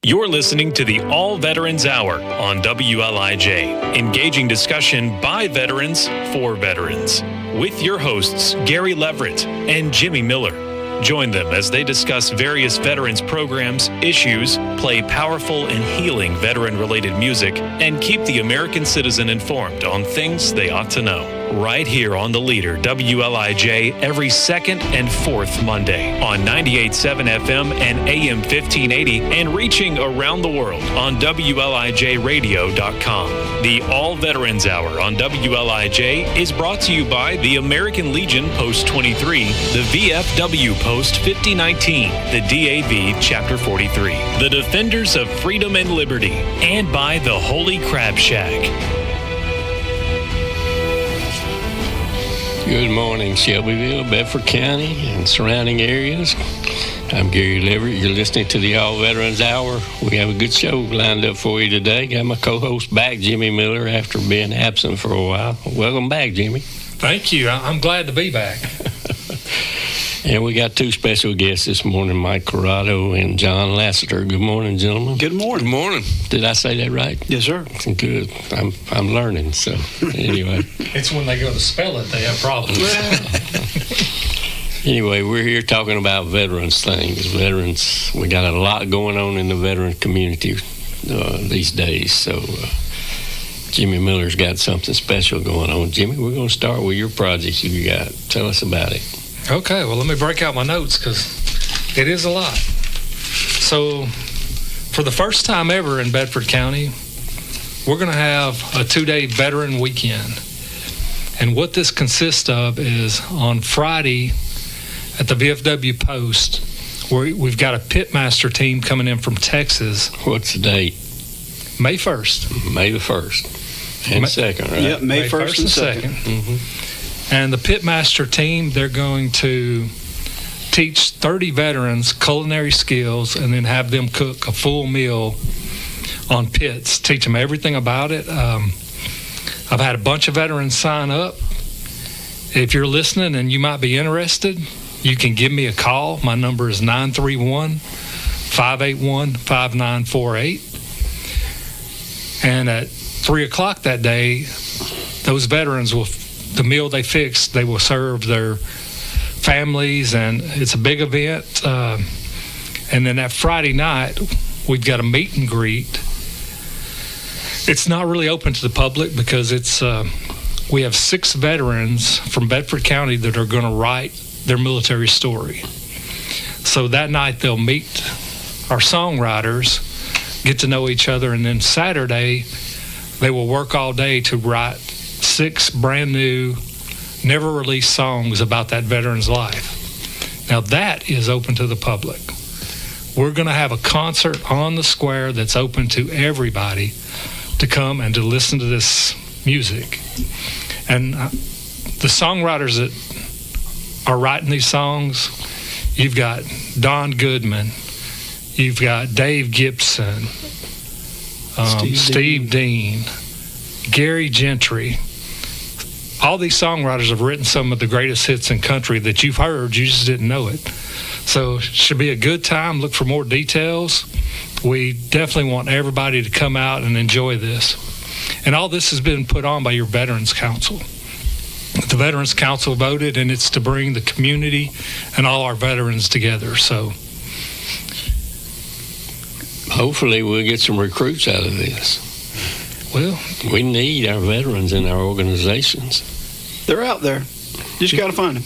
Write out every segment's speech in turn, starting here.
You're listening to the All Veterans Hour on WLIJ, engaging discussion by veterans for veterans, with your hosts Gary Leverette and Jimmy Miller. Join them as they discuss various veterans programs, issues, play powerful and healing veteran-related music, and keep the American citizen informed on things they ought to know. Right here on the leader, WLIJ, every second and fourth Monday on 98.7 FM and AM 1580, and reaching around the world on WLIJradio.com. The All Veterans Hour on WLIJ is brought to you by the American Legion Post 23, the VFW Post 5019, the DAV Chapter 43, the Defenders of Freedom and Liberty, and by the Holy Crab Shack. Good morning, Shelbyville, Bedford County, and surrounding areas. I'm Gary Leverette. You're listening to the All Veterans Hour. We have a good show lined up for you today. Got my co-host back, Jimmy Miller, after being absent for a while. Welcome back, Jimmy. Thank you. I'm glad to be back. And we got two special guests this morning, Mike Corrado and John Lassiter. Good morning, gentlemen. Good morning. Good morning. Did I say that right? Yes, sir. Good. I'm learning, so anyway. It's when they go to spell it they have problems. Anyway, we're here talking about veterans things. Veterans, we got a lot going on in the veteran community these days, so Jimmy Miller's got something special going on. Jimmy, we're going to start with your project you got. Tell us about it. Okay, well, let me break out my notes because it is a lot. So, for the first time ever in Bedford County, we're going to have a 2-day veteran weekend. And what this consists of is on Friday at the VFW Post, where we've got a pitmaster team coming in from Texas. What's the date? May 1st. May the 1st. And 2nd, right? Yeah, May 1st and 2nd. Mm-hmm. And the pitmaster team, they're going to teach 30 veterans culinary skills and then have them cook a full meal on pits, teach them everything about it. I've had a bunch of veterans sign up. If you're listening and you might be interested, you can give me a call. My number is 931-581-5948. And at 3 o'clock that day, those veterans will, the meal they fix, they will serve their families, and it's a big event. And then that Friday night, we've got a meet and greet. It's not really open to the public because it's we have 6 veterans from Bedford County that are going to write their military story. So that night they'll meet our songwriters, get to know each other, and then Saturday they will work all day to write 6 brand new, never released songs about that veteran's life. Now that is open to the public. We're going to have a concert on the square that's open to everybody to come and to listen to this music. And the songwriters that are writing these songs, you've got Don Goodman, you've got Dave Gibson, Steve Dean, Gary Gentry. All these songwriters have written some of the greatest hits in country that you've heard, you just didn't know it. So it should be a good time. Look for more details. We definitely want everybody to come out and enjoy this. And all this has been put on by your Veterans Council. The Veterans Council voted, and it's to bring the community and all our veterans together. So hopefully we'll get some recruits out of this. Well, we need our veterans in our organizations. They're out there. You just got to find them.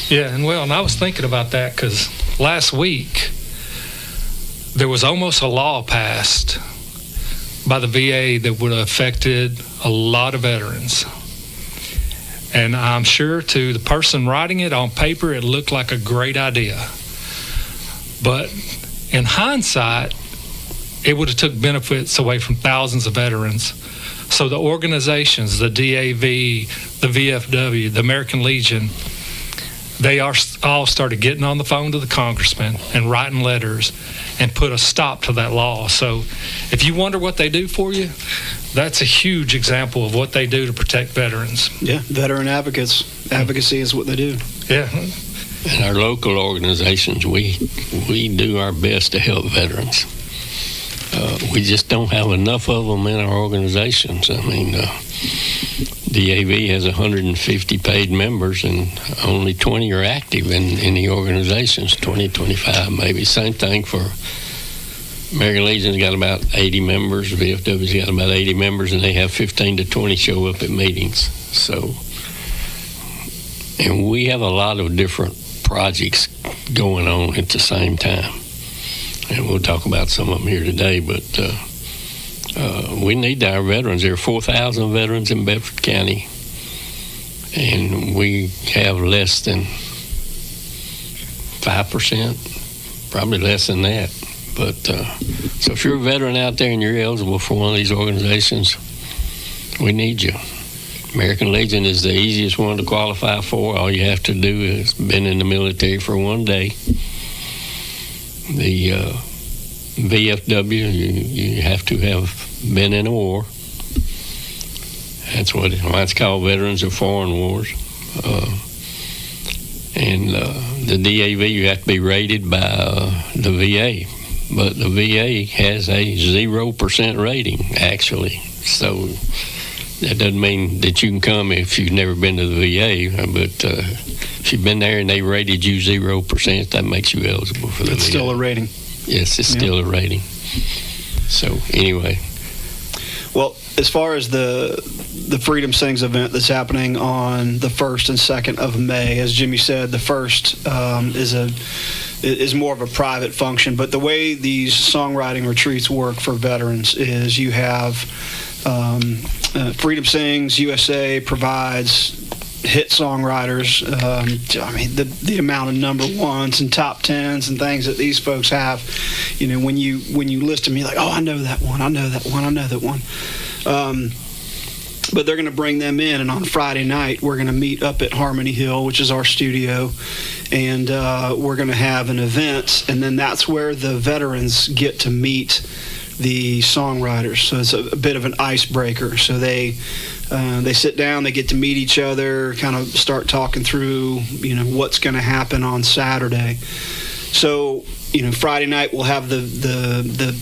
Yeah, and I was thinking about that because last week there was almost a law passed by the VA that would have affected a lot of veterans. And I'm sure to the person writing it on paper, it looked like a great idea. But in hindsight, it would have took benefits away from thousands of veterans. So the organizations, the DAV, the VFW, the American Legion, they all started getting on the phone to the congressman and writing letters and put a stop to that law. So if you wonder what they do for you, that's a huge example of what they do to protect veterans. Yeah, veteran advocates. Advocacy is what they do. Yeah. In our local organizations, we do our best to help veterans. we just don't have enough of them in our organizations. I mean, DAV has 150 paid members, and only 20 are active in the organizations, 20, 25 maybe. Same thing for American Legion's got about 80 members, VFW's got about 80 members, and they have 15 to 20 show up at meetings. So, and we have a lot of different projects going on at the same time. And we'll talk about some of them here today, but we need our veterans. There are 4,000 veterans in Bedford County, and we have less than 5%, probably less than that. But so if you're a veteran out there and you're eligible for one of these organizations, we need you. American Legion is the easiest one to qualify for. All you have to do is been in the military for one day. The VFW, you have to have been in a war. That's what it's called, Veterans of Foreign Wars. And the DAV, you have to be rated by the VA. But the VA has a 0% rating, actually. So that doesn't mean that you can come if you've never been to the VA. But if you've been there and they rated you 0%, that makes you eligible for the VA. It's still a rating. Yes, it's still a rating. So anyway. Well, as far as the Freedom Sings event that's happening on the 1st and 2nd of May, as Jimmy said, the 1st is more of a private function. But the way these songwriting retreats work for veterans is you have Freedom Sings USA provides hit songwriters. I mean, the amount of number ones and top tens and things that these folks have. You know, when you list them, you're like, oh, I know that one. I know that one. I know that one. But they're going to bring them in, and on Friday night we're going to meet up at Harmony Hill, which is our studio, and we're going to have an event, and then that's where the veterans get to meet the songwriters. So it's a bit of an icebreaker. So they sit down, they get to meet each other, kind of start talking through, you know, what's going to happen on Saturday. So, you know, Friday night we'll have the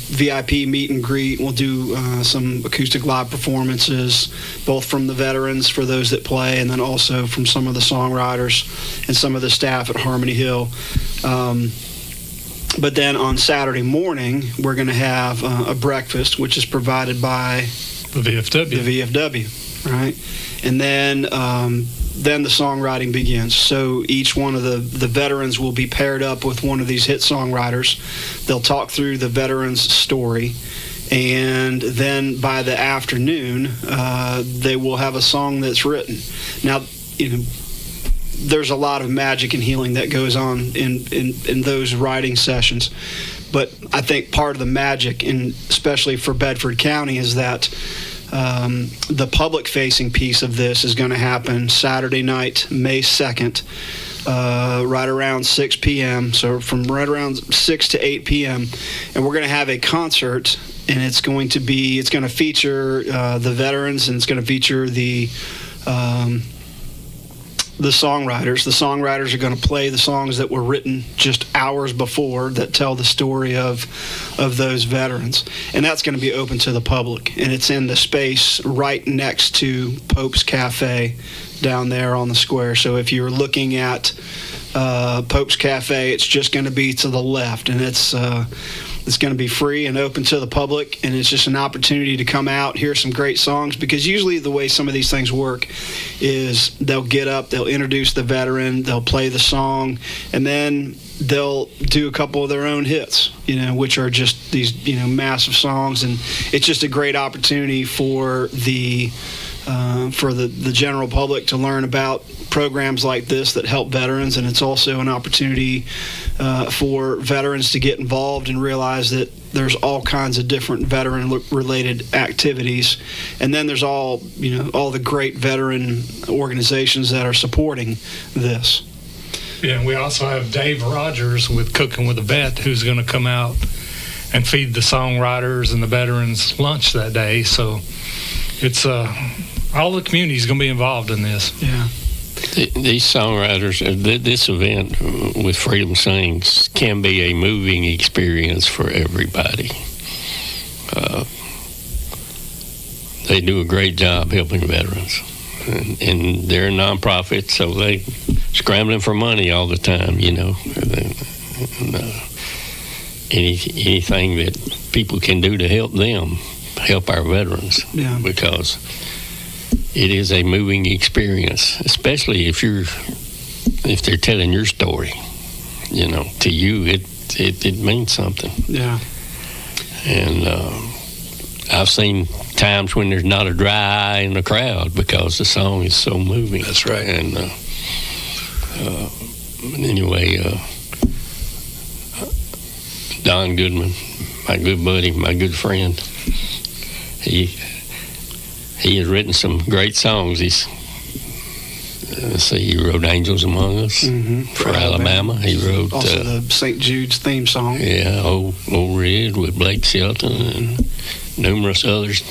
VIP meet and greet. We'll do some acoustic live performances, both from the veterans for those that play, and then also from some of the songwriters and some of the staff at Harmony Hill. But then on Saturday morning, we're going to have a breakfast, which is provided by the VFW, right? And then the songwriting begins. So each one of the veterans will be paired up with one of these hit songwriters. They'll talk through the veteran's story, and then by the afternoon, they will have a song that's written. Now, you know, there's a lot of magic and healing that goes on in those writing sessions. But I think part of the magic, and especially for Bedford County, is that the public-facing piece of this is going to happen Saturday night, May 2nd, right around 6 p.m. So from right around 6 to 8 p.m. And we're going to have a concert, and it's going to feature the veterans, and it's going to feature the songwriters. The songwriters are going to play the songs that were written just hours before that tell the story of those veterans. And that's going to be open to the public. And it's in the space right next to Pope's Cafe down there on the square. So if you're looking at Pope's Cafe, it's just going to be to the left. And it's going to be free and open to the public, and it's just an opportunity to come out, hear some great songs, because usually the way some of these things work is they'll get up, they'll introduce the veteran, they'll play the song, and then they'll do a couple of their own hits, you know, which are just these, you know, massive songs. And it's just a great opportunity for the general public to learn about programs like this that help veterans, and it's also an opportunity for veterans to get involved and realize that there's all kinds of different veteran-related activities, and then there's all the great veteran organizations that are supporting this. Yeah, and we also have Dave Rogers with Cooking with a Vet, who's going to come out and feed the songwriters and the veterans lunch that day. So it's all the community is going to be involved in this. Yeah. These songwriters, this event with Freedom Sings can be a moving experience for everybody. they do a great job helping veterans. And they're a nonprofit, so they scrambling for money all the time, anything that people can do to help them, help our veterans. Yeah. Because it is a moving experience, especially if they're telling your story. To you, it means something. Yeah. And I've seen times when there's not a dry eye in the crowd because the song is so moving. That's right. And anyway, Don Goodman, my good buddy, my good friend, he has written some great songs. He wrote "Angels Among Us" for Alabama. He wrote also the St. Jude's theme song. Yeah, Old Red with Blake Shelton and numerous others.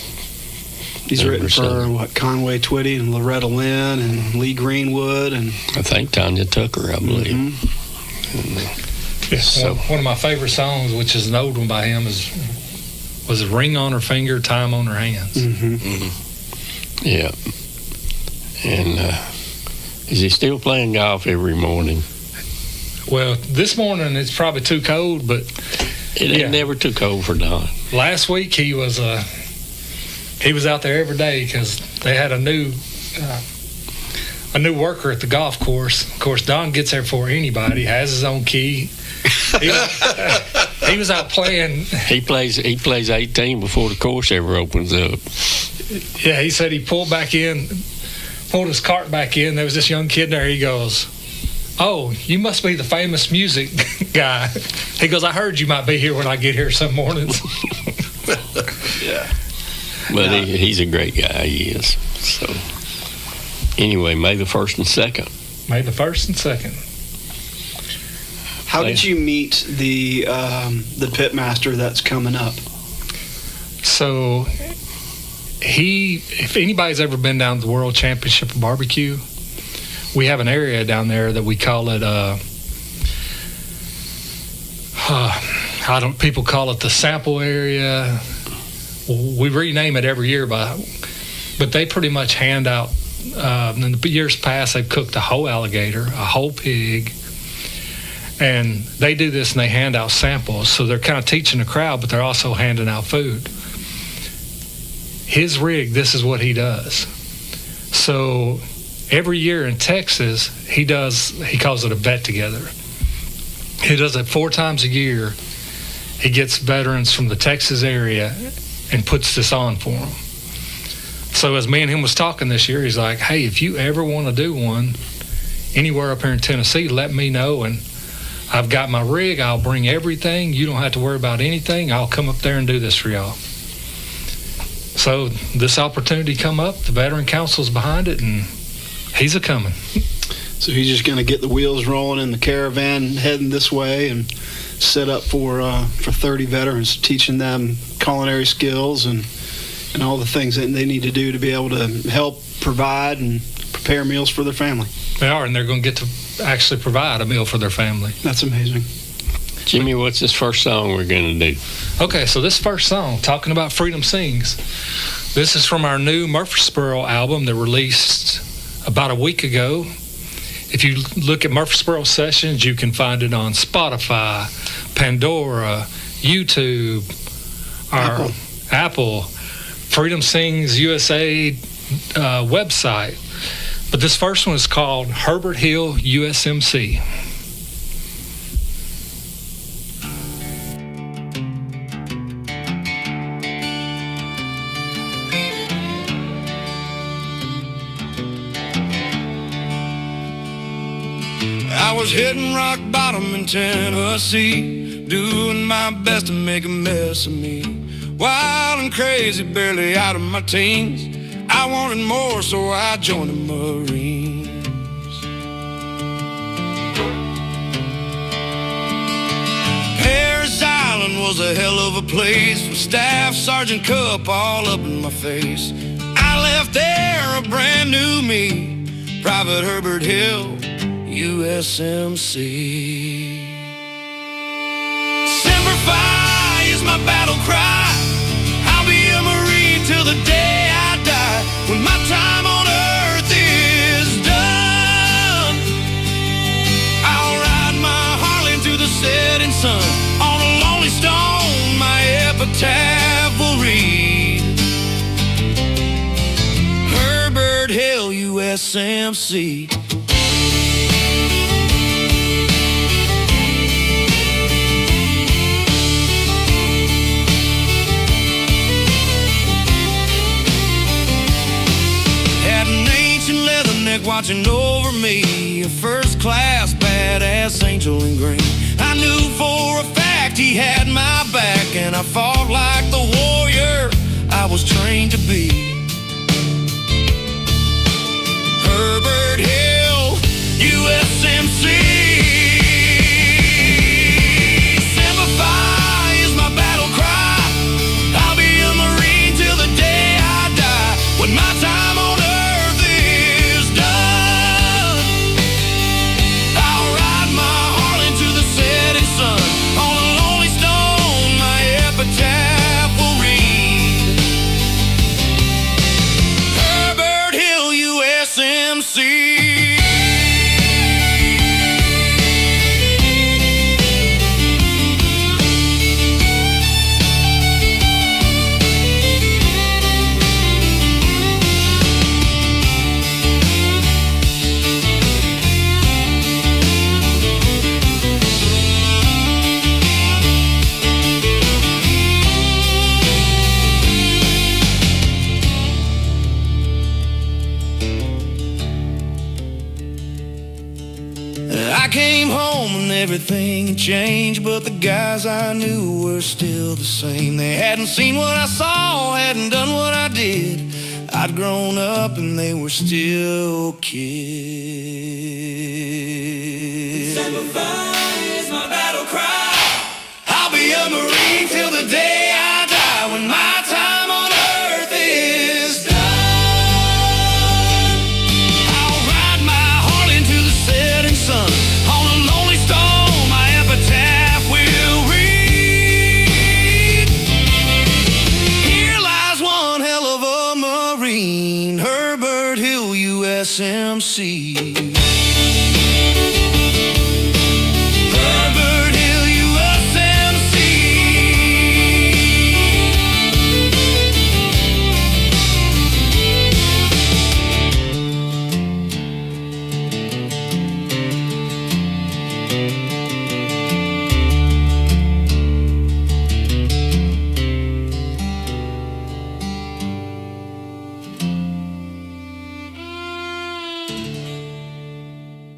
He's written for Conway Twitty and Loretta Lynn and Lee Greenwood and I think Tanya Tucker, I believe. So one of my favorite songs, which is an old one by him, was "Ring on Her Finger, Time on Her Hands." Yeah, and is he still playing golf every morning? Well, this morning it's probably too cold, but it ain't never too cold for Don. Last week he was out there every day because they had a new worker at the golf course. Of course, Don gets there before anybody. Has his own key. He was out playing. He plays 18 before the course ever opens up. Yeah, he said he pulled his cart back in. There was this young kid there. He goes, "Oh, you must be the famous music guy." He goes, "I heard you might be here when I get here some mornings." Yeah. But he's a great guy, he is. So, anyway, May the 1st and 2nd. May the 1st and 2nd. How did you meet the pitmaster that's coming up? So, if anybody's ever been down to the World Championship of Barbecue, we have an area down there that we call it, people call it the sample area. We rename it every year, but they pretty much hand out, in the years past, they've cooked a whole alligator, a whole pig, and they do this and they hand out samples. So they're kind of teaching the crowd, but they're also handing out food. His rig, this is what he does. So every year in Texas, he calls it a bet together. He does it 4 times a year. He gets veterans from the Texas area and puts this on for them. So as me and him was talking this year, he's like, "Hey, if you ever want to do one anywhere up here in Tennessee, let me know, and I've got my rig. I'll bring everything. You don't have to worry about anything. I'll come up there and do this for y'all." So this opportunity come up, the Veteran Council's behind it, and he's a-coming. So he's just going to get the wheels rolling in the caravan heading this way and set up for 30 veterans, teaching them culinary skills and all the things that they need to do to be able to help provide and prepare meals for their family. They are, and they're going to get to actually provide a meal for their family. That's amazing. Jimmy, what's this first song we're going to do? Okay, so this first song, talking about Freedom Sings, this is from our new Murfreesboro album that released about a week ago. If you look at Murfreesboro Sessions, you can find it on Spotify, Pandora, YouTube, our Apple, Freedom Sings USA website. But this first one is called Herbert Hill USMC. I was hitting rock bottom in Tennessee, doing my best to make a mess of me. Wild and crazy, barely out of my teens. I wanted more, so I joined the Marines. Harris Island was a hell of a place, with Staff Sergeant Cup all up in my face. I left there a brand new me, Private Herbert Hill, USMC. Semper Fi is my battle cry. USMC. Had an ancient leatherneck watching over me, a first-class badass angel in green. I knew for a fact he had my back, and I fought like the warrior I was trained to be. Herbert Hill, USMC. Simplify is my battle cry. I'll be a Marine till the day I die. When my time on earth is done, I'll ride my Harley to the setting sun. On a lonely stone, my epitaph will read. Herbert Hill, USMC. I came home and everything had changed, but the guys I knew were still the same. They hadn't seen what I saw, hadn't done what I did. I'd grown up and they were still kids. Simplify is my battle cry. I'll be a Marine till the day I die. When my time on earth is done, I'll ride my Harley to the setting sun. On a lonely stone, my epitaph will read. Here lies one hell of a Marine, Herbert Hill, USMC. Herbert Hill, USMC.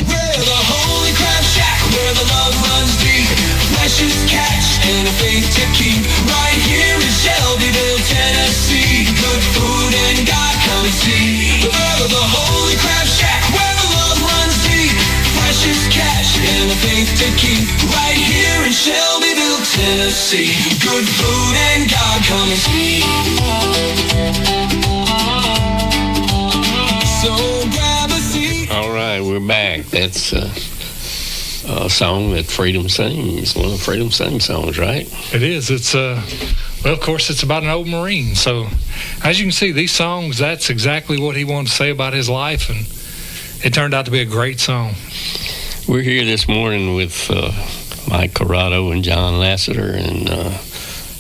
We're the Holy Crab Shack, where the love runs deep. Precious catch and a faith to keep. Right here in Shelbyville, Tennessee. Good food and God come and see. We're the Holy Crab Shack, where the love runs deep. Precious catch and a faith to keep. Right here in Shelbyville, Tennessee. Good food and God come and see. So grab a seat. All right, we're back. That's a song that Freedom sings. One of Freedom sings songs, right? It is. It's well, of course, it's about an old Marine. So, as you can see, these songs, that's exactly what he wanted to say about his life, and it turned out to be a great song. We're here this morning with Mike Corrado and John Lassiter, and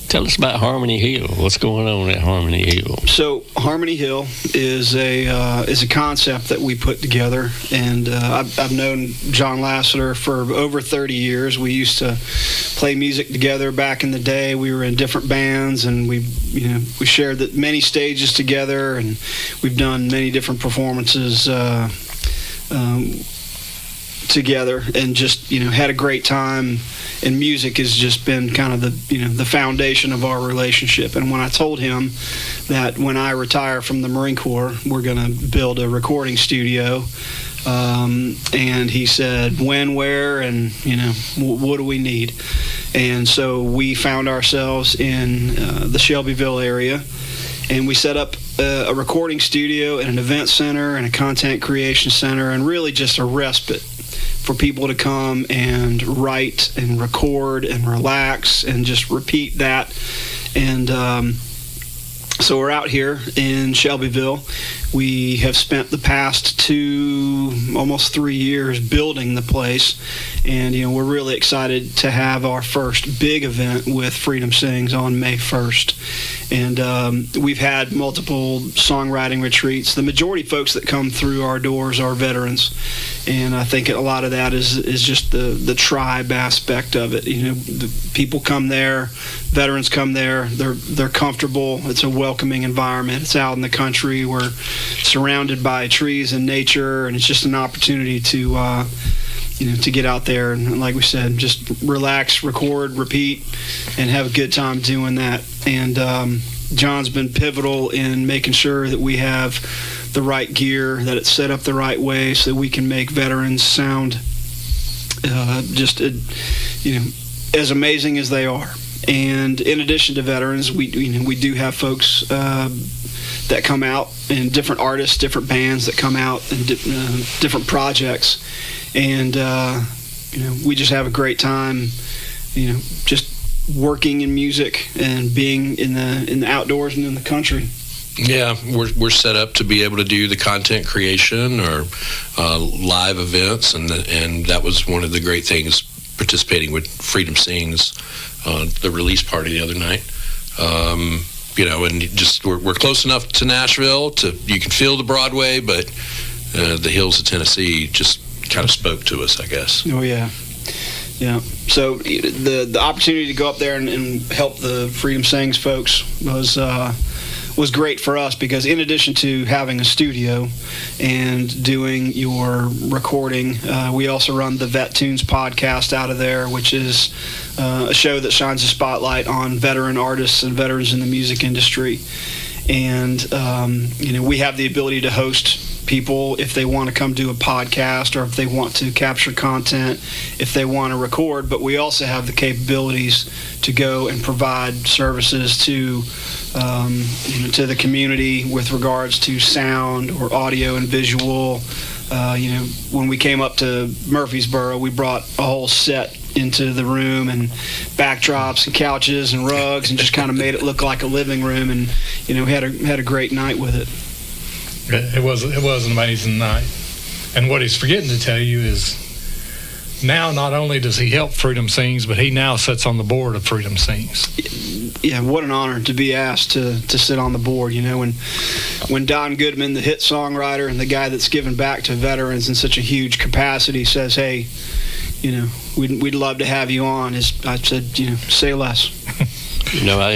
tell us about Harmony Hill. What's going on at Harmony Hill? So Harmony Hill is a concept that we put together, and I've known John Lassiter for over 30 years. We used to play music together back in the day. We were in different bands, and we shared many stages together, and we've done many different performances together, and just had a great time. And music has just been kind of the foundation of our relationship. And when I told him that when I retire from the Marine Corps, we're going to build a recording studio, and he said, when, where, and what do we need? And so we found ourselves in the Shelbyville area, and we set up a recording studio and an event center and a content creation center, and really just a respite for people to come and write and record and relax and just repeat that. And So we're out here in Shelbyville. We have spent the past 2, almost 3 years building the place, and we're really excited to have our first big event with Freedom Sings on May 1st. And we've had multiple songwriting retreats. The majority of folks that come through our doors are veterans, and I think a lot of that is just the tribe aspect of it. The people come there, veterans come there. They're comfortable. It's a welcoming environment. It's out in the country. We're surrounded by trees and nature, and it's just an opportunity to to get out there and, like we said, just relax, record, repeat, and have a good time doing that. And John's been pivotal in making sure that we have the right gear, that it's set up the right way, so that we can make veterans sound as amazing as they are. And in addition to veterans, we do have folks that come out, and different artists, different bands that come out, and different projects. And we just have a great time, just working in music and being in the outdoors and in the country. Yeah, we're set up to be able to do the content creation or live events, and that was one of the great things participating with Freedom Sings, the release party the other night. And just we're close enough to Nashville you can feel the Broadway, but the hills of Tennessee just kind of spoke to us, I guess. Oh yeah. So the opportunity to go up there and help the Freedom Sings folks was great for us, because in addition to having a studio and doing your recording, we also run the Vet Tunes podcast out of there, which is a show that shines a spotlight on veteran artists and veterans in the music industry. And we have the ability to host people if they want to come do a podcast, or if they want to capture content, if they want to record. But we also have the capabilities to go and provide services to the community with regards to sound or audio and visual. When we came up to Murfreesboro, we brought a whole set into the room, and backdrops and couches and rugs, and just kind of made it look like a living room. And we had a great night with it. It was an amazing night. And what he's forgetting to tell you is, now not only does he help Freedom Sings, but he now sits on the board of Freedom Sings. Yeah, what an honor to be asked to sit on the board. When Don Goodman, the hit songwriter and the guy that's given back to veterans in such a huge capacity, says, "Hey, we'd love to have you on," I said, say less. I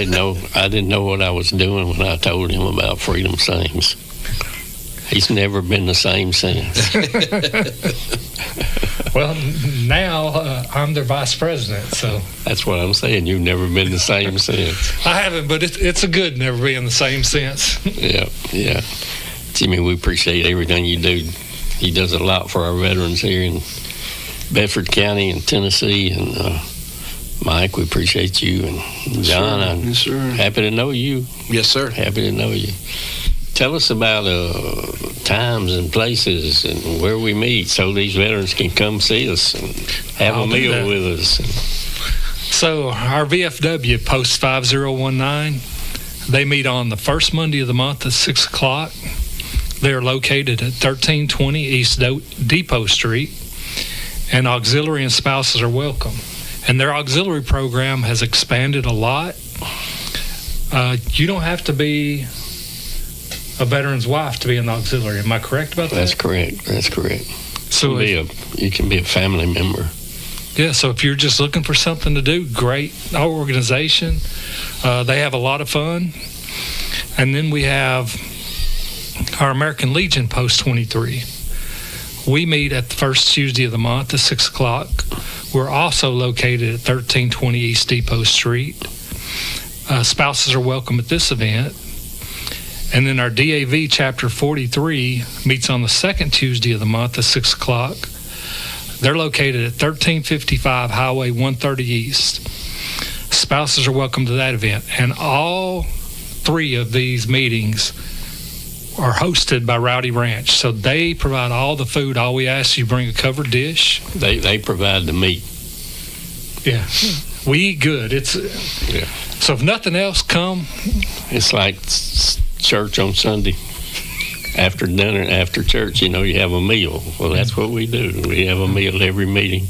didn't know what I was doing when I told him about Freedom Sings. He's never been the same since. Well, now I'm their vice president, so. That's what I'm saying. You've never been the same since. I haven't, but it's a good never being the same since. Yeah. Jimmy, we appreciate everything you do. He does a lot for our veterans here in Bedford County and Tennessee. And Mike, we appreciate you. And John, I'm happy to know you. Yes, sir. Happy to know you. Tell us about times and places and where we meet, so these veterans can come see us and have a meal with us. So our VFW, Post 5019, they meet on the first Monday of the month at 6 o'clock. They are located at 1320 East Depot Street, and auxiliary and spouses are welcome. And their auxiliary program has expanded a lot. You don't have to be a veteran's wife to be an auxiliary. Am I correct about that? That's correct. So you can be a family member. Yeah, so if you're just looking for something to do, great. Our organization, they have a lot of fun. And then we have our American Legion Post 23. We meet at the first Tuesday of the month at 6 o'clock. We're also located at 1320 East Depot Street. Spouses are welcome at this event. And then our DAV Chapter 43 meets on the second Tuesday of the month at 6 o'clock. They're located at 1355 Highway 130 East. Spouses are welcome to that event. And all 3 of these meetings are hosted by Rowdy Ranch. So they provide all the food. All we ask you bring a covered dish. They provide the meat. Yeah. We eat good. So if nothing else, come. It's like church on Sunday. After dinner, after church, you have a meal. Well, that's what we do. We have a meal every meeting.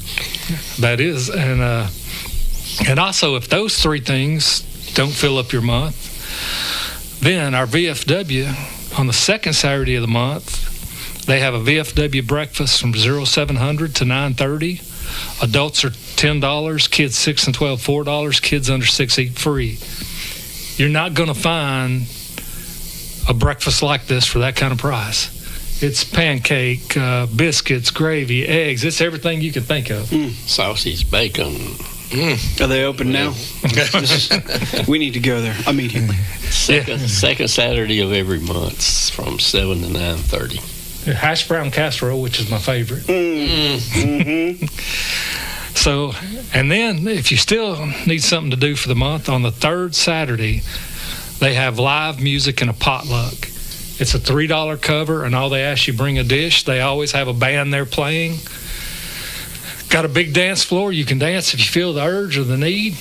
That is. And also, if those three things don't fill up your month, then our VFW, on the second Saturday of the month, they have a VFW breakfast from 0700 to 9:30. Adults are $10, kids 6 and 12, $4, kids under 6 eat free. You're not going to find a breakfast like this for that kind of price. It's pancake, biscuits, gravy, eggs. It's everything you can think of. Sausage, bacon. Are they open now? We need to go there immediately. Second Saturday of every month from 7 to 9:30. Hash brown casserole, which is my favorite. So, and then if you still need something to do for the month, on the third Saturday, they have live music and a potluck. It's a $3 cover, and all they ask you bring a dish. They always have a band there playing. Got a big dance floor. You can dance if you feel the urge or the need.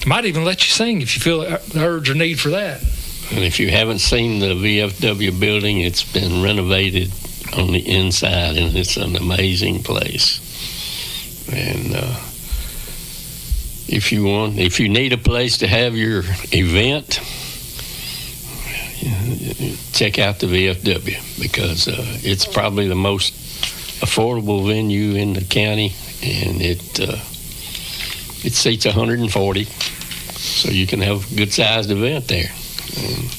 Might even let you sing if you feel the urge or need for that. And if you haven't seen the VFW building, it's been renovated on the inside, and it's an amazing place. And if you need a place to have your event, check out the VFW, because it's probably the most affordable venue in the county, and it seats 140, so you can have a good-sized event there. And,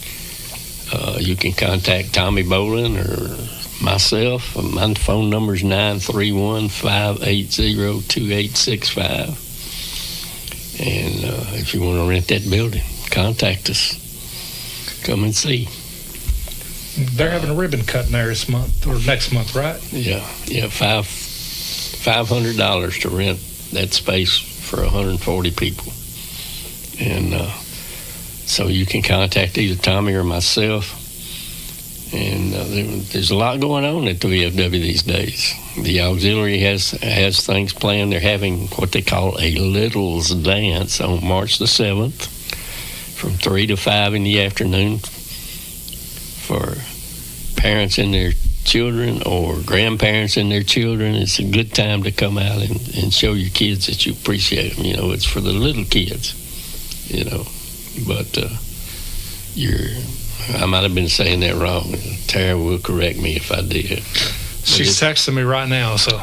you can contact Tommy Bolin or myself. My phone number is 931-580-2865. And if you want to rent that building, contact us. Come and see. They're having a ribbon cutting there this month or next month, right? Yeah, $500 to rent that space for 140 people. And so you can contact either Tommy or myself. And there's a lot going on at the VFW these days. The auxiliary has things planned. They're having what they call a Littles Dance on March the 7th from 3 to 5 in the afternoon for parents and their children or grandparents and their children. It's a good time to come out and show your kids that you appreciate them. It's for the little kids, but I might have been saying that wrong. Tara will correct me if I did. She's texting me right now, so.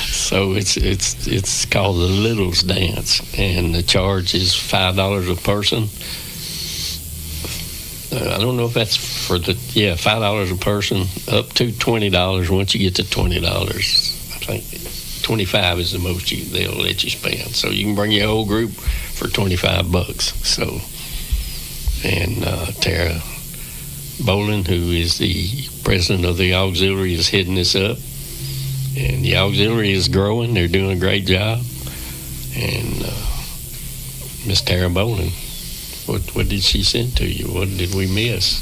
So it's called the Littles Dance, and the charge is $5 a person. I don't know if that's for $5 a person, up to $20. Once you get to $20, I think $25 is the most they'll let you spend. So you can bring your whole group for $25. So, and Tara Bolin, who is the president of the auxiliary, is heading this up. And the auxiliary is growing. They're doing a great job. And Miss Tara Bolin, what did she send to you? What did we miss?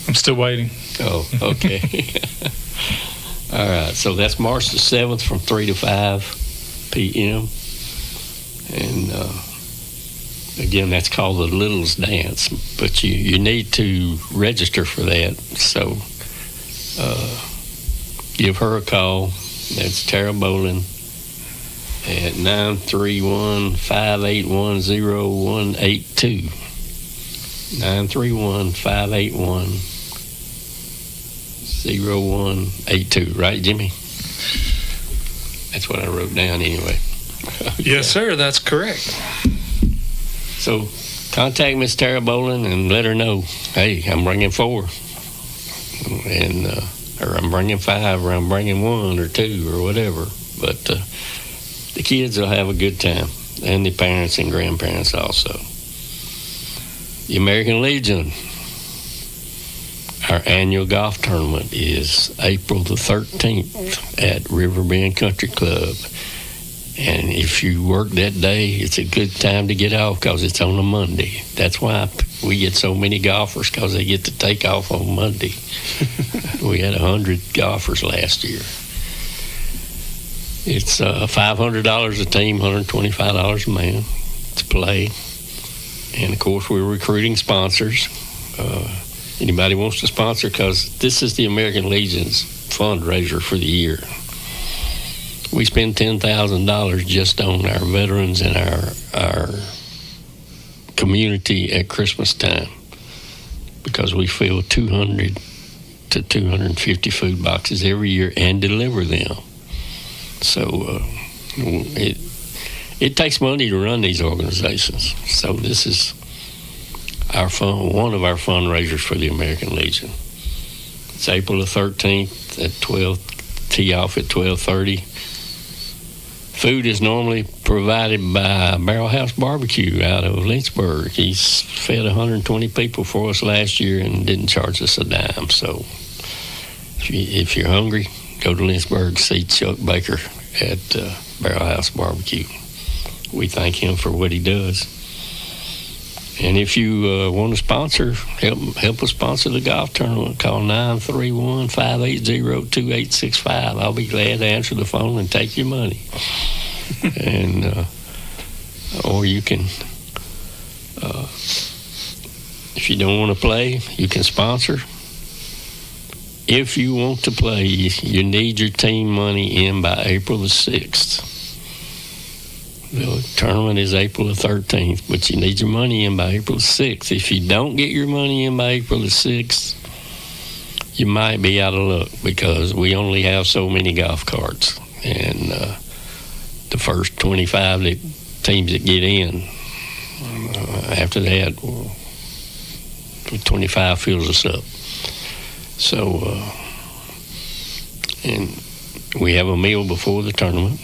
I'm still waiting. Oh, okay. All right. So that's March the 7th from 3 to 5 p.m. And again, that's called the Littles Dance. But you need to register for that. So give her a call. That's Tara Bolin at 931-581-0182. 931-581-0182. Right, Jimmy? That's what I wrote down anyway. Okay. Yes, sir. That's correct. So contact Miss Tara Bolin and let her know, hey, I'm bringing 4. And or I'm bringing 5, or I'm bringing 1 or 2 or whatever. But the kids will have a good time, and the parents and grandparents also. The American Legion, our annual golf tournament is April the 13th at Riverbend Country Club. And if you work that day, it's a good time to get off because it's on a Monday. That's why we get so many golfers, because they get to take off on Monday. We had 100 golfers last year. It's $500 a team, $125 a man to play. And, of course, we're recruiting sponsors. Anybody wants to sponsor, because this is the American Legion's fundraiser for the year. We spend $10,000 just on our veterans and our community at Christmas time, because we fill 200 to 250 food boxes every year and deliver them. So it takes money to run these organizations. So this is one of our fundraisers for the American Legion. It's April the 13th at 12, tee off at 12:30. Food is normally provided by Barrel House Barbecue out of Lynchburg. He's fed 120 people for us last year and didn't charge us a dime. So if you're hungry, go to Lynchburg, see Chuck Baker at Barrel House Barbecue. We thank him for what he does. And if you want to sponsor, help us sponsor the golf tournament, call 931-580-2865. I'll be glad to answer the phone and take your money. And or you can, if you don't want to play, you can sponsor. If you want to play, you need your team money in by April the 6th. The tournament is April the 13th, but you need your money in by April the 6th. If you don't get your money in by April the 6th, you might be out of luck, because we only have so many golf carts. And the first 25 teams that get in, after that, 25 fills us up. So, and we have a meal before the tournament,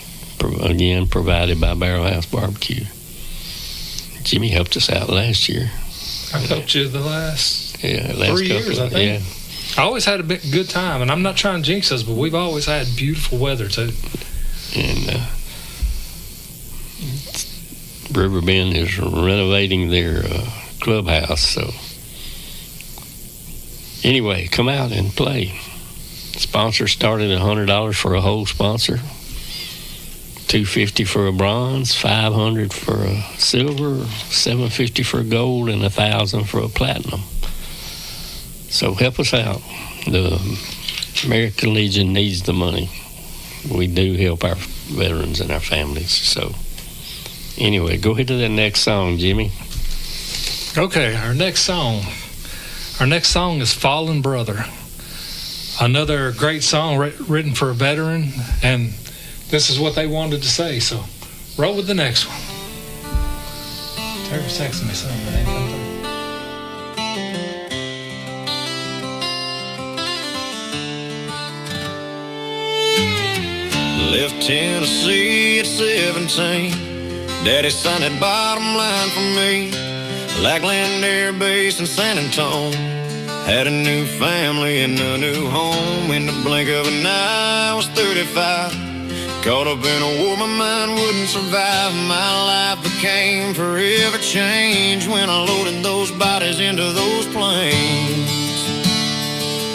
again provided by Barrel House Barbecue. Jimmy helped us out last year. I helped you the last 3 years, I think. Yeah. I always had a good time, and I'm not trying to jinx us, but we've always had beautiful weather too. And Riverbend is renovating their clubhouse, so anyway, come out and play. Sponsors started at $100 for a whole sponsor, $250 for a bronze, $500 for a silver, $750 for a gold, and $1,000 for a platinum. So help us out. The American Legion needs the money. We do help our veterans and our families. So anyway, go ahead to that next song, Jimmy. Okay, our next song is Fallen Brother. Another great song written for a veteran, and this is what they wanted to say, so roll with the next one. Terry's texting me something, but ain't coming through. Left Tennessee at 17. Daddy signed that bottom line for me. Lackland Air Base in San Antonio. Had a new family and a new home. In the blink of an eye, I was 35. Caught up in a war my mind wouldn't survive. My life became forever changed when I loaded those bodies into those planes.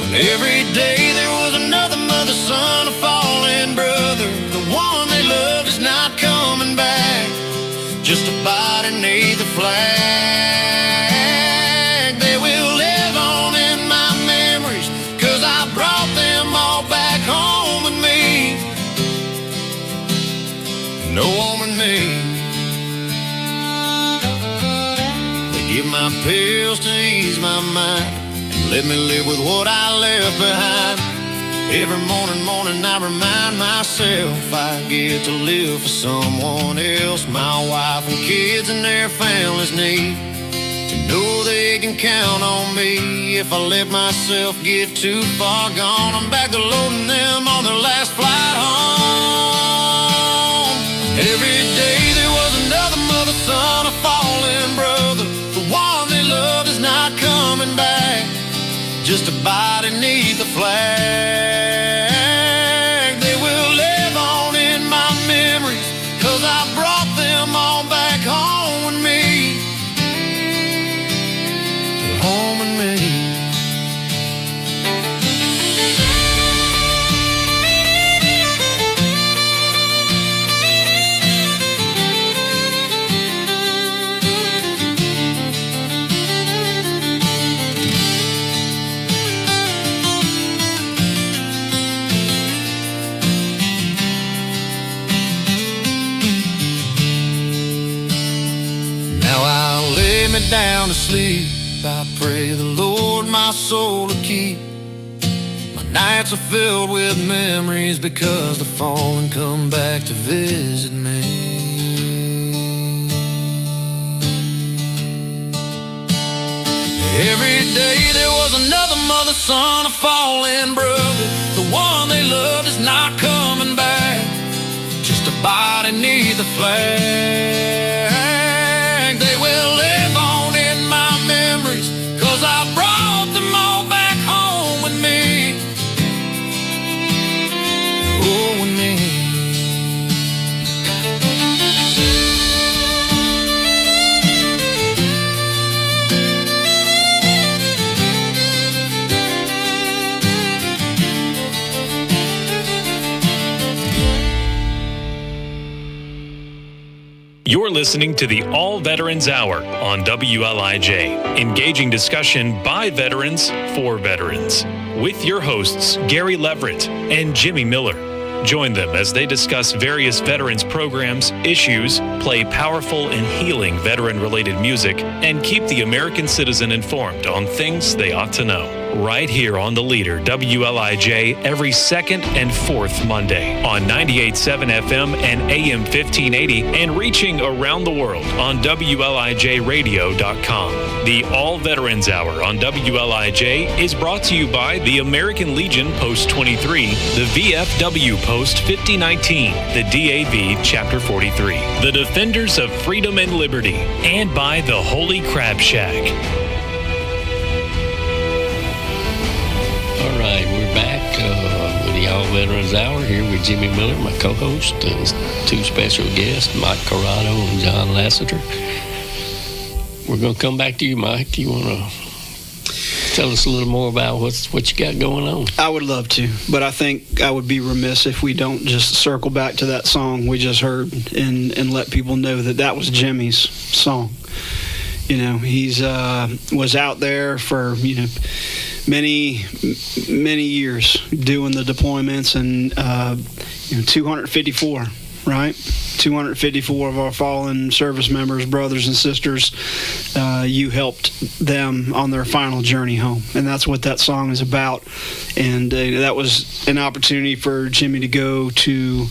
And every day there was another mother, son, a fallen brother. The one they loved is not coming back, just a body beneath the flag. They will live on in my memories, 'cause I brought them all back home with me. No home with me. They give my pills to ease my mind and let me live with what I left behind. Every morning I remind myself I get to live for someone else. My wife and kids and their families need to know they can count on me. If I let myself get too far gone, I'm back to loading them on their last flight home. Every day there was another mother, son, a fallen brother. The one they loved is not coming back, just a body beneath the flag. They will live on in my memories, 'cause I brought them all back home with me. They're home with me. me down to sleep, I pray the Lord my soul to keep. My nights are filled with memories because the fallen come back to visit me. Every day there was another mother, son, a fallen brother. The one they loved is not coming back, just a body neath the flag. They will live on in my memories, 'cause I brought them all back home with me. Oh, with me. You're listening to the All Veterans Hour on WLIJ, engaging discussion by veterans for veterans, with your hosts Gary Leverette and Jimmy Miller. Join them as they discuss various veterans programs, issues, play powerful and healing veteran-related music, and keep the American citizen informed on things they ought to know. Right here on the Leader, WLIJ, every second and fourth Monday on 98.7 FM and AM 1580, and reaching around the world on WLIJradio.com. The All Veterans Hour on WLIJ is brought to you by the American Legion Post 23, the VFW Post 5019, the DAV Chapter 43, the Defenders of Freedom and Liberty, and by the Holy Crab Shack. All right, we're back with the All Veterans Hour here with Jimmy Miller, my co-host, and two special guests, Mike Corrado and John Lassiter. We're going to come back to you, Mike. You want to tell us a little more about what you got going on? I would love to, but I think I would be remiss if we don't just circle back to that song we just heard and let people know that that was Jimmy's song. You know, he's was out there for, many years doing the deployments, and 254, right? 254 of our fallen service members, brothers and sisters, you helped them on their final journey home, and that's what that song is about. And that was an opportunity for Jimmy to go to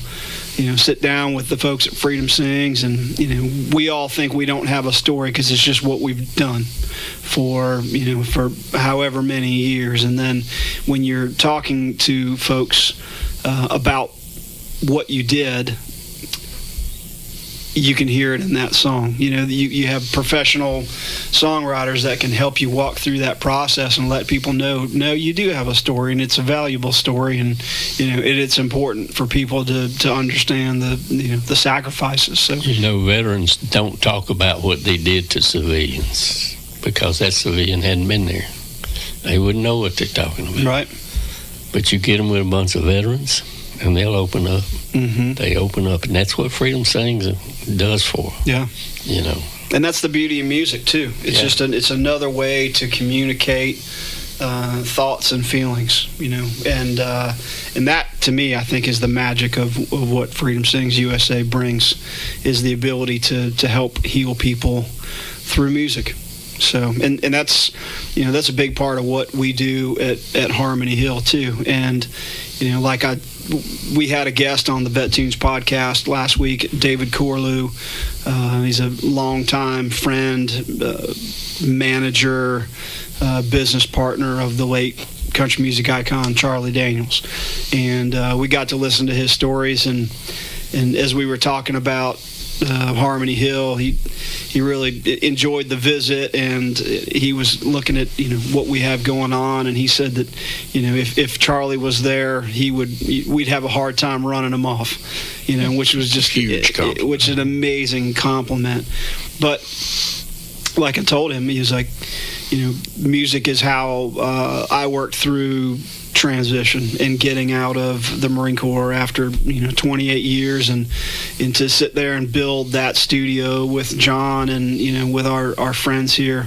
sit down with the folks at Freedom Sings, and we all think we don't have a story because it's just what we've done for however many years. And then when you're talking to folks about what you did, you can hear it in that song. You have professional songwriters that can help you walk through that process and let people know, no, you do have a story, and it's a valuable story, and it's important for people to understand the sacrifices. So veterans don't talk about what they did to civilians because that civilian hadn't been there. They wouldn't know what they're talking about. Right. But you get them with a bunch of veterans, and they'll open up. Mm-hmm. They open up, and that's what Freedom Sings does for them. Yeah. And that's the beauty of music too. It's just it's another way to communicate thoughts and feelings. And that to me, I think, is the magic of what Freedom Sings USA brings, is the ability to help heal people through music. So, and that's that's a big part of what we do at Harmony Hill too. And we had a guest on the Vet Tunes podcast last week, David Corlew. He's a longtime friend, manager, business partner of the late country music icon Charlie Daniels. And we got to listen to his stories, and as we were talking about Harmony Hill, he really enjoyed the visit, and he was looking at what we have going on, and he said that if Charlie was there, we'd have a hard time running him off, which was just which is an amazing compliment. But like I told him, he was like, music is how I worked through transition and getting out of the Marine Corps after 28 years, and to sit there and build that studio with John and with our friends here.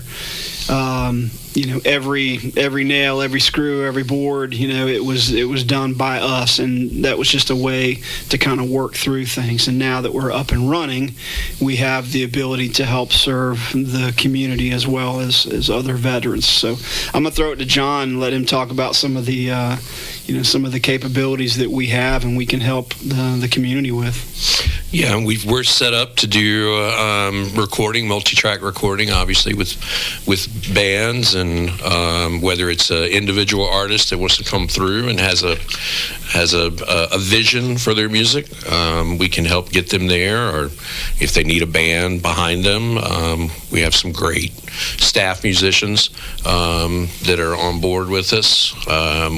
every nail, every screw, every board, it was done by us, and that was just a way to kind of work through things. And now that we're up and running, we have the ability to help serve the community as well as other veterans. So I'm gonna throw it to John and let him talk about some of the some of the capabilities that we have and we can help the community with. Yeah, we're set up to do recording, multi-track recording, obviously with bands, and whether it's an individual artist that wants to come through and has a vision for their music, we can help get them there. Or if they need a band behind them, we have some great staff musicians that are on board with us.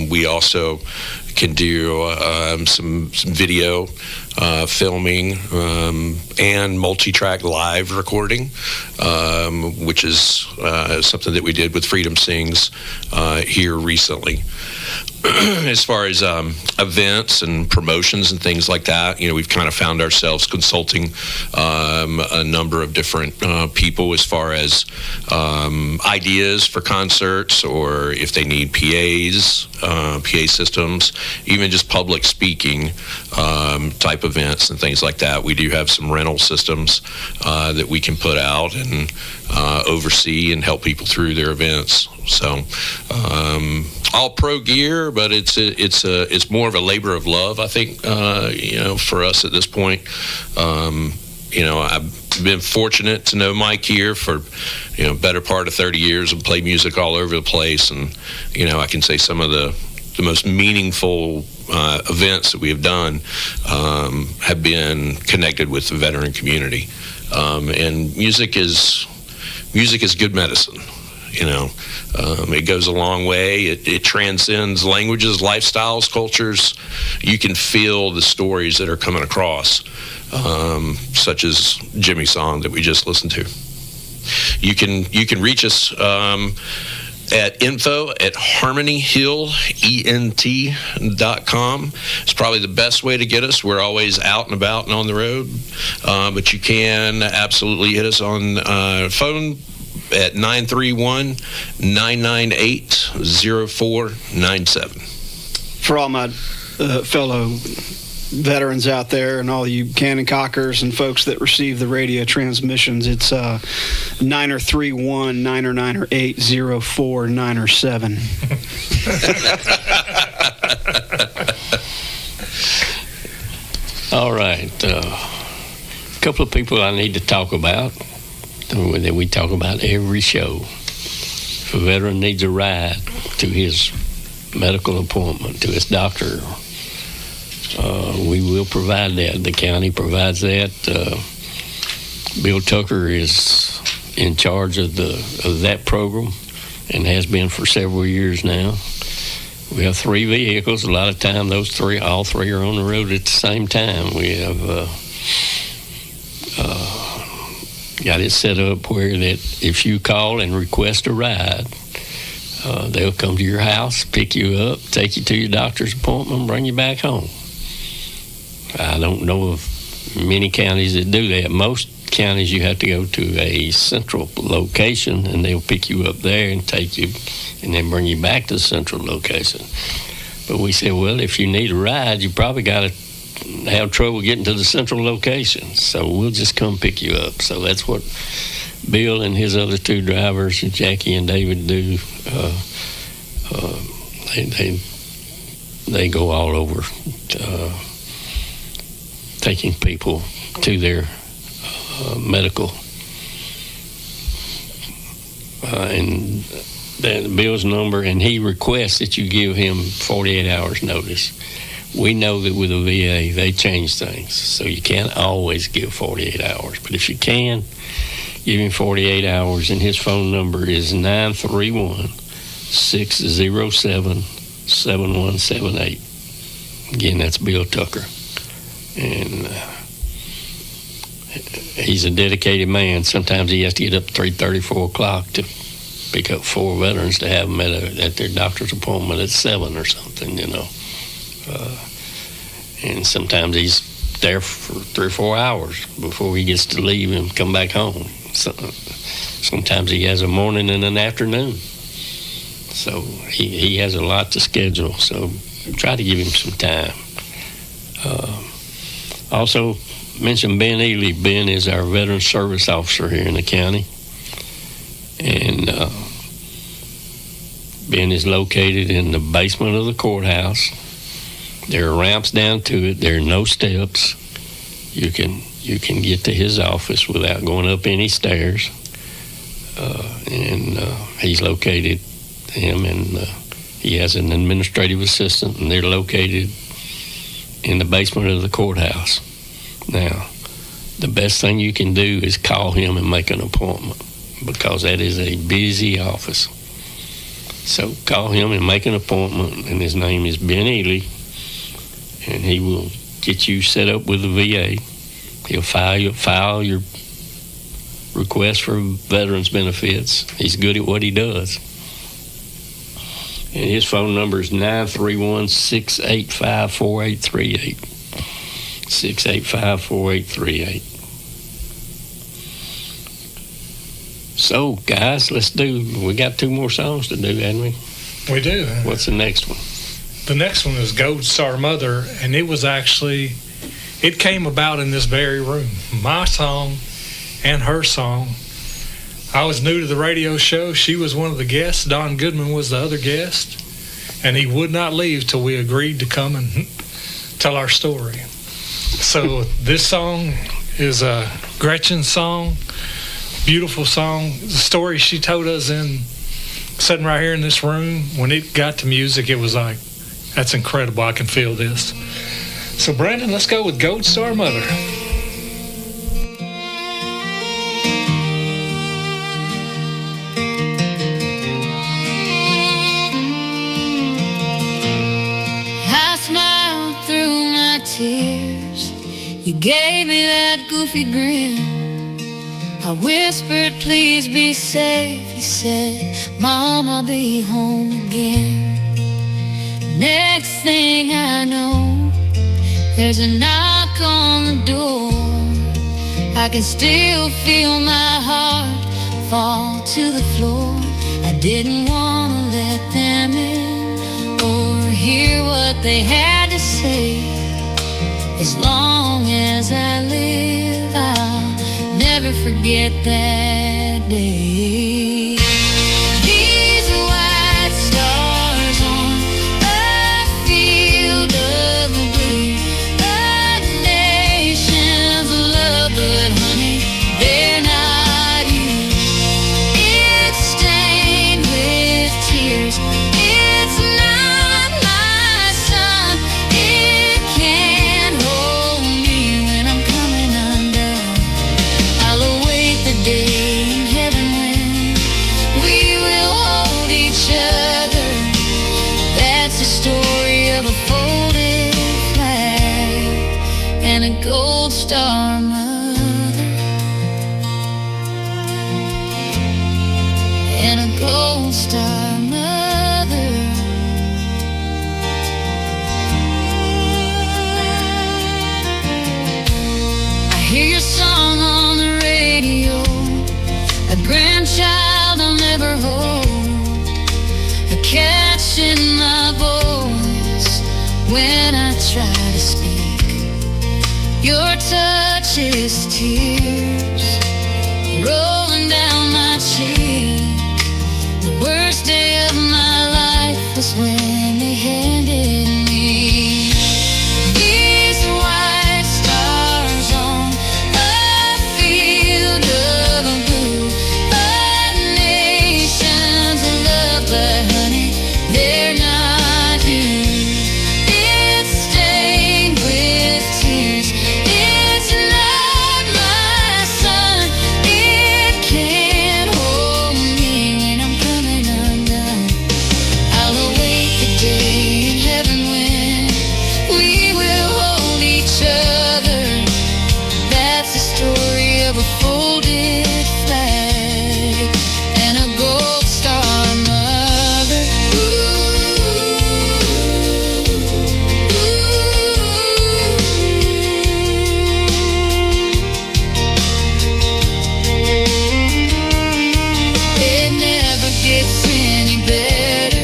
We also can do some video filming and multi-track live recording, which is something that we did with Freedom Sings here recently. As far as events and promotions and things like that, we've kind of found ourselves consulting a number of different people as far as ideas for concerts, or if they need PAs, PA systems, even just public speaking type events and things like that. We do have some rental systems that we can put out and oversee and help people through their events. So all pro gear, but it's more of a labor of love, I think, for us at this point. I've been fortunate to know Mike here for better part of 30 years and play music all over the place, and I can say some of the most meaningful events that we have done have been connected with the veteran community, and music is good medicine. It goes a long way. It transcends languages, lifestyles, cultures. You can feel the stories that are coming across, such as Jimmy's song that we just listened to. You can reach us at info@harmonyhillent.com. It's probably the best way to get us. We're always out and about and on the road, but you can absolutely hit us on phone at 931-998-0497. For all my fellow veterans out there and all you cannon cockers and folks that receive the radio transmissions, it's 931-998-0497. All right. A couple of people I need to talk about that we talk about every show. If a veteran needs a ride to his medical appointment, to his doctor, we will provide that. The county provides that. Bill Tucker is in charge of that program and has been for several years now. We have 3 vehicles. A lot of time all three are on the road at the same time. We have got it set up where that if you call and request a ride, they'll come to your house, pick you up, take you to your doctor's appointment, bring you back home. I don't know of many counties that do that. Most counties you have to go to a central location and they'll pick you up there and take you and then bring you back to the central location. But we said, well, if you need a ride, you probably got to have trouble getting to the central location, so we'll just come pick you up. So that's what Bill and his other 2 drivers, Jackie and David, do. They go all over taking people to their medical, and that Bill's number, and he requests that you give him 48 hours notice. We know that with a VA, they change things, so you can't always give 48 hours. But if you can, give him 48 hours, and his phone number is 931-607-7178. Again, that's Bill Tucker. And he's a dedicated man. Sometimes he has to get up 3:30, 4 o'clock to pick up 4 veterans to have them at their doctor's appointment at 7 or something, and sometimes he's there for 3 or 4 hours before he gets to leave and come back home. Sometimes he has a morning and an afternoon. So he has a lot to schedule, so try to give him some time. Also, mention Ben Ely. Ben is our veteran service officer here in the county. And Ben is located in the basement of the courthouse. There are ramps down to it. There are no steps. You can get to his office without going up any stairs. He's located, him and he has an administrative assistant, and they're located in the basement of the courthouse. Now, the best thing you can do is call him and make an appointment, because that is a busy office. So call him and make an appointment, and his name is Ben Ely, and he will get you set up with the VA. He'll file your request for veterans benefits. He's good at what he does. And his phone number is 931-685-4838. 685-4838. So, guys, we got 2 more songs to do, haven't we? We do. What's the next one? The next one is Gold Star Mother, and it came about in this very room. My song and her song. I was new to the radio show. She was one of the guests. Don Goodman was the other guest, and he would not leave till we agreed to come and tell our story. So this song is a Gretchen song, beautiful song. The story she told us sitting right here in this room, when it got to music, it was like, that's incredible. I can feel this. So Brandon, let's go with Gold Star Mother. Tears, you gave me that goofy grin. I whispered, please be safe. You said, Mom, I'll be home again. Next thing I know, there's a knock on the door. I can still feel my heart fall to the floor. I didn't want to let them in or hear what they had to say. As long as I live, I'll never forget that day. These white stars on a field of blue, a nation's love, but honey, they're not you. It's stained with tears. It's not my son. It can't hold me when I'm coming undone. I'll await the day in heaven when we will hold each other. That's the story of a folded flag and a gold star mother, and a gold star mother. I hear your song on the radio, a grandchild I'll never hold, a catch in my voice when I try to speak. Your touch is tears rolling down my cheek. The worst day of my life was when they handed me these white stars on a field of blue, a nation's love, but honey, they're not you. It's stained with tears. It's not my son. It can't hold me when I'm coming undone. I'll await the day in heaven when we will hold each other. That's the story of a folded flag and a gold star mother. It never gets any better.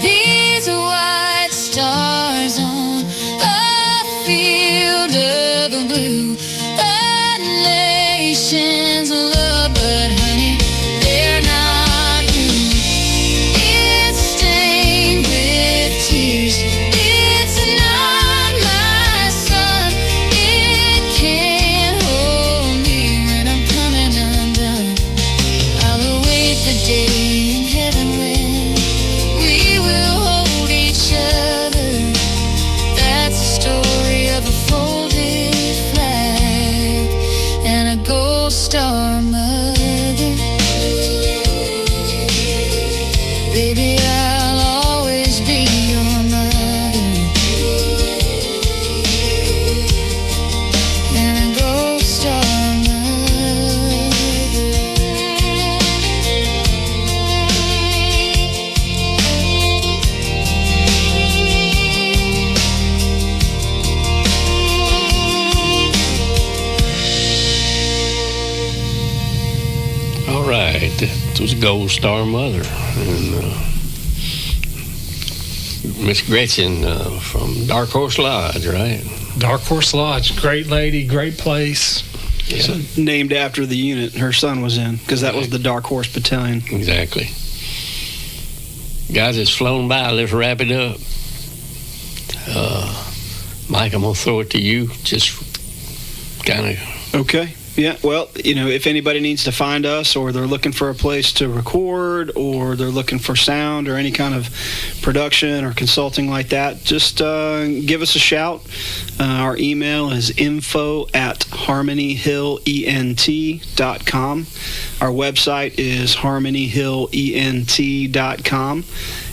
These white stars on a field of blue, a nation's love, but honey, they're not you. It's stained with tears. It's not my son. It can't hold me when I'm coming undone. I'll await the day in heaven when we will hold each other. That's the story of a folded flag and a gold star mother. Baby, I'll always be your mother and a gold star mother. All right, it was Gold Star Mother, and Miss Gretchen from Dark Horse Lodge, right? Dark Horse Lodge, great lady, great place. Yeah, So, named after the unit her son was in, because that was the Dark Horse Battalion. exactly. Guys, it's flown by. Let's wrap it up. Mike, I'm gonna throw it to you. Just kind of. Okay. Yeah, well, if anybody needs to find us, or they're looking for a place to record, or they're looking for sound or any kind of production or consulting like that, just give us a shout. Our email is info@harmonyhillent.com. Our website is harmonyhillent.com.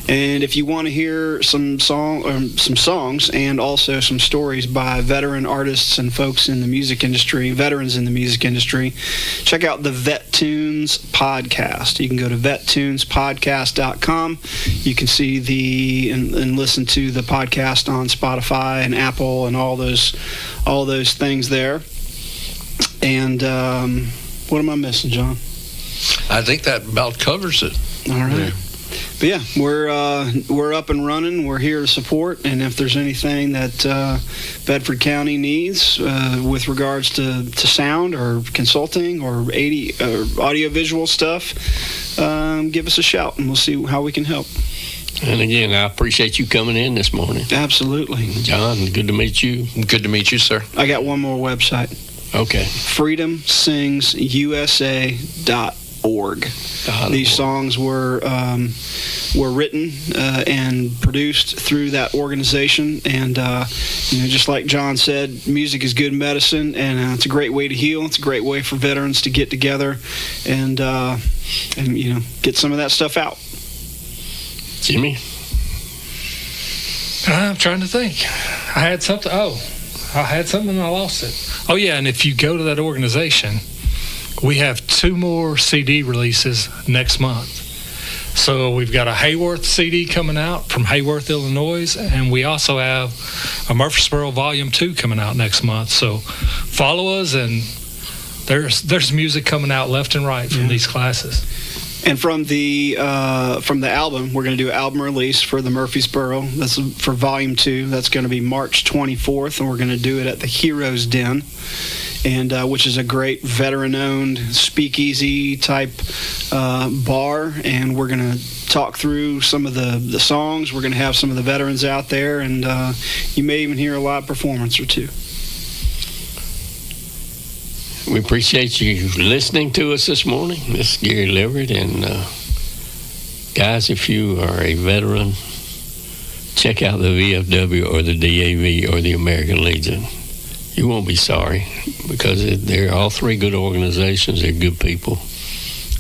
And if you want to hear some songs and also some stories by veteran artists and folks in the music industry, veterans in the music industry, check out the Vet Tunes podcast. You can go to vettunespodcast.com. You can see and listen to the podcast on Spotify and Apple and all those things there. And what am I missing, John? I think that about covers it. All right. Yeah. But yeah, we're up and running. We're here to support, and if there's anything that Bedford County needs with regards to sound or consulting or audio-visual stuff, give us a shout, and we'll see how we can help. And again, I appreciate you coming in this morning. Absolutely. John, good to meet you. Good to meet you, sir. I got one more website. Okay. freedomsingsusa.org. These songs were written and produced through that organization, and just like John said, music is good medicine, and it's a great way to heal. It's a great way for veterans to get together and get some of that stuff out. Jimmy? I'm trying to think. I had something and I lost it. Oh, yeah, and if you go to that organization, we have 2 more CD releases next month. So we've got a Hayworth CD coming out from Hayworth, Illinois, and we also have a Murfreesboro Volume 2 coming out next month. So follow us, and there's music coming out left and right from these classes. And from the album, we're going to do an album release for the Murfreesboro. That's for Volume 2. That's going to be March 24th, and we're going to do it at the Heroes Den, and which is a great veteran-owned speakeasy type bar. And we're going to talk through some of the songs. We're going to have some of the veterans out there, and you may even hear a live performance or two. We appreciate you listening to us this morning. This is Gary Leverette, and guys, if you are a veteran, check out the VFW or the DAV or the American Legion. You won't be sorry, because they're all 3 good organizations. They're good people,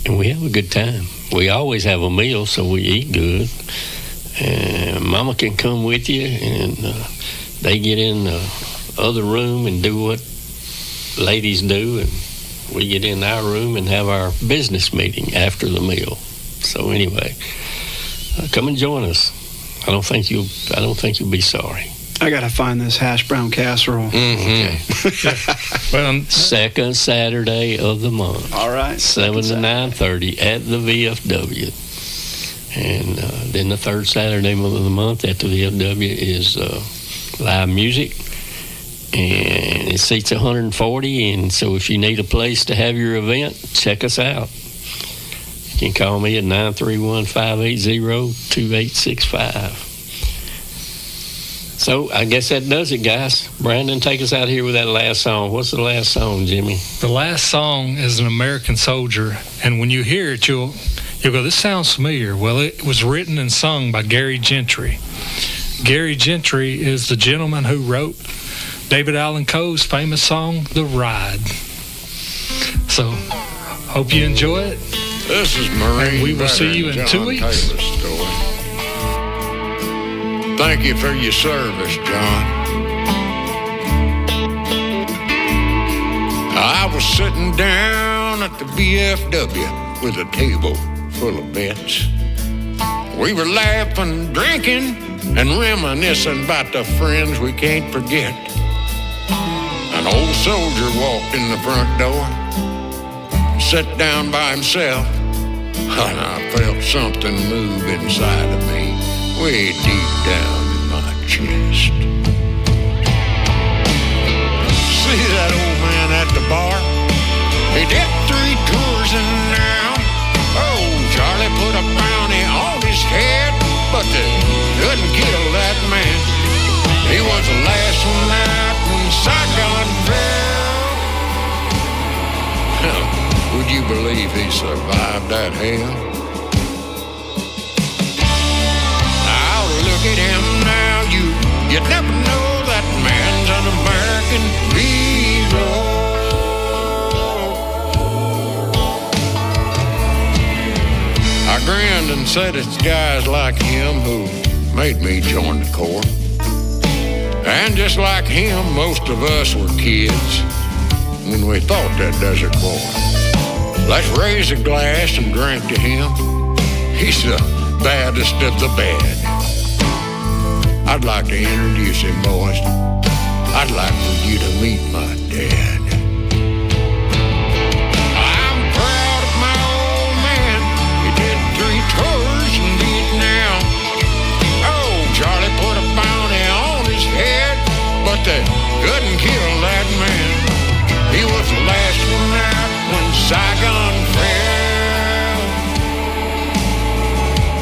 and we have a good time. We always have a meal, so we eat good, and Mama can come with you, and they get in the other room and do what ladies do, and we get in our room and have our business meeting after the meal. So anyway, come and join us. I don't think you'll be sorry. I got to find this hash brown casserole. Okay. Well, Second Saturday of the month. All right. 7 to 9:30 at the VFW. And then the third Saturday of the month at the VFW is live music. And it seats 140. And so if you need a place to have your event, check us out. You can call me at 931-580-2865. So I guess that does it, guys. Brandon, take us out here with that last song. What's the last song, Jimmy? the last song is An American Soldier, and when you hear it, you'll go, this sounds familiar. Well, it was written and sung by Gary Gentry. Gary Gentry is the gentleman who wrote David Allan Coe's famous song, The Ride. So, hope you enjoy it. This is Marine. And we will see you in John 2 weeks. Taylor's story. Thank you for your service, John. I was sitting down at the VFW with a table full of vets. We were laughing, drinking, and reminiscing about the friends we can't forget. An old soldier walked in the front door, sat down by himself, and I felt something move inside of me, way deep down in my chest. See that old man at the bar? He did 3 tours and now, oh, Charlie put a bounty on his head, but they couldn't kill that man. He was the last one out when Saigon fell. Would you believe he survived that hell? Now look at him now, you'd never know that man's an American hero. I grinned and said it's guys like him who made me join the Corps. And just like him, most of us were kids when we fought that desert war. Let's raise a glass and drink to him. He's the baddest of the bad. I'd like to introduce him, boys. I'd like for you to meet my dad. I'm proud of my old man. He did 3 tours in Vietnam. Oh, Charlie put a bounty on his head, but they couldn't kill that man. He was the last one out when Saigon fell.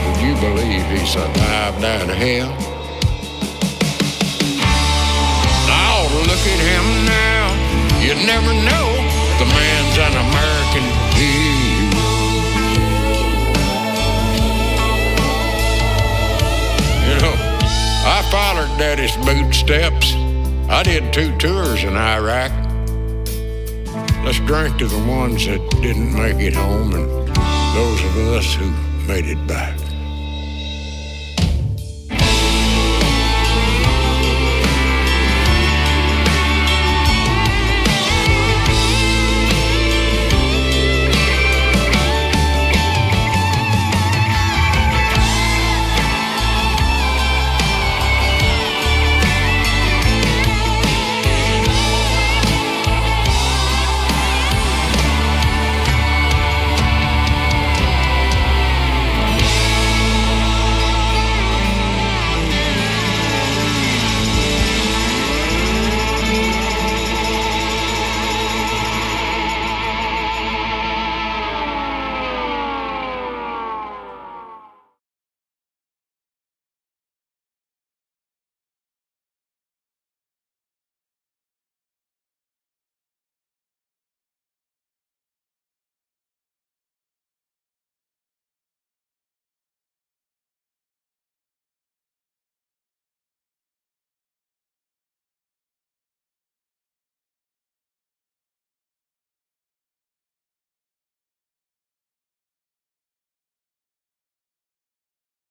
Would you believe he survived that hell? Oh, look at him now. You never know, the man's an American hero. You know, I followed Daddy's footsteps. I did 2 tours in Iraq. Let's drink to the ones that didn't make it home and those of us who made it back.